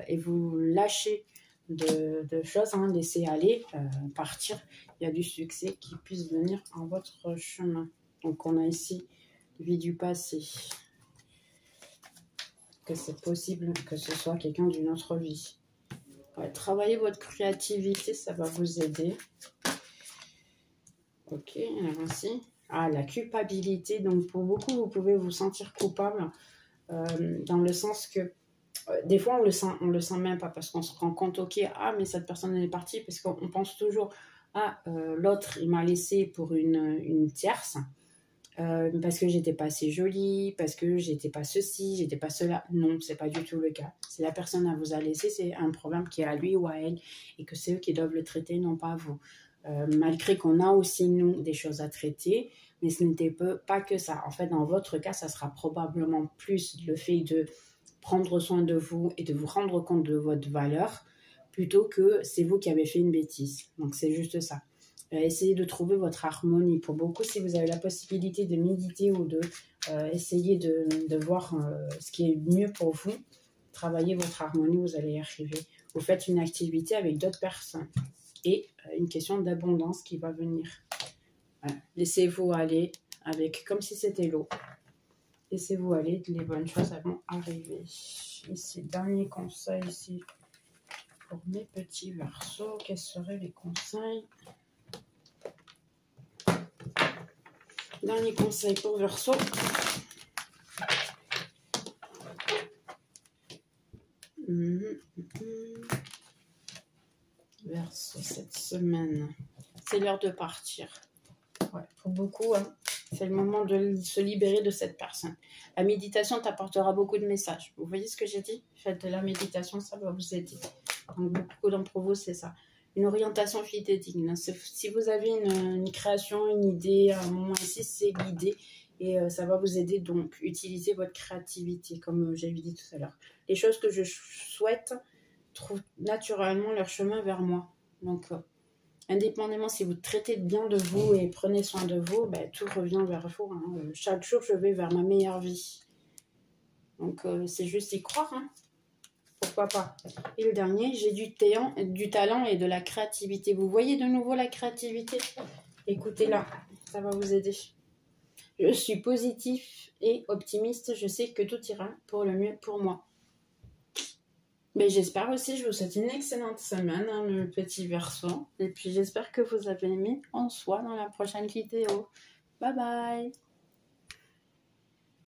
et vous lâchez de choses, hein, laissez aller, partir, il y a du succès qui puisse venir en votre chemin. Donc on a ici vie du passé. Que c'est possible que ce soit quelqu'un d'une autre vie. Ouais, travaillez votre créativité, ça va vous aider. Ok, alors ainsi. Ah, la culpabilité. Donc, pour beaucoup, vous pouvez vous sentir coupable dans le sens que des fois, on le sent même pas parce qu'on se rend compte, ok, ah, mais cette personne elle est partie parce qu'on pense toujours, ah, l'autre, il m'a laissé pour une tierce parce que j'étais pas assez jolie, parce que j'étais pas ceci, j'étais pas cela. Non, c'est pas du tout le cas. Si la personne elle vous a laissé, c'est un problème qui est à lui ou à elle et que c'est eux qui doivent le traiter, non pas vous. Malgré qu'on a aussi, nous, des choses à traiter, mais ce n'était pas que ça. En fait, dans votre cas, ça sera probablement plus le fait de prendre soin de vous et de vous rendre compte de votre valeur, plutôt que c'est vous qui avez fait une bêtise. Donc, c'est juste ça. Essayez de trouver votre harmonie. Pour beaucoup, si vous avez la possibilité de méditer ou de essayer de voir ce qui est mieux pour vous, travaillez votre harmonie, vous allez y arriver. Vous faites une activité avec d'autres personnes. Et une question d'abondance qui va venir. Voilà. Laissez-vous aller avec, comme si c'était l'eau. Laissez-vous aller, les bonnes choses vont arriver. Ici, dernier conseil ici pour mes petits Verseaux. Quels seraient les conseils? Dernier conseil pour Verseau. Verseau cette semaine. C'est l'heure de partir. Ouais, pour beaucoup, hein, c'est le moment de se libérer de cette personne. La méditation t'apportera beaucoup de messages. Vous voyez ce que j'ai dit? Faites de la méditation, ça va vous aider. Donc, beaucoup d'entre vous, c'est ça. Une orientation fidédigne. Si vous avez une création, une idée, à un moment ici, c'est l'idée. Et ça va vous aider. Donc, utilisez votre créativité, comme j'avais dit tout à l'heure. Les choses que je souhaite trouvent naturellement leur chemin vers moi. Donc, indépendamment si vous traitez bien de vous et prenez soin de vous, ben, tout revient vers vous. Hein. Chaque jour, je vais vers ma meilleure vie. Donc, c'est juste y croire. Hein. Pourquoi pas? Et le dernier, j'ai du talent et de la créativité. Vous voyez de nouveau la créativité? Écoutez-la, ça va vous aider. Je suis positif et optimiste. Je sais que tout ira pour le mieux pour moi. Mais j'espère aussi, je vous souhaite une excellente semaine, hein, le petit Verseau. Et puis j'espère que vous avez aimé en soi dans la prochaine vidéo. Bye bye!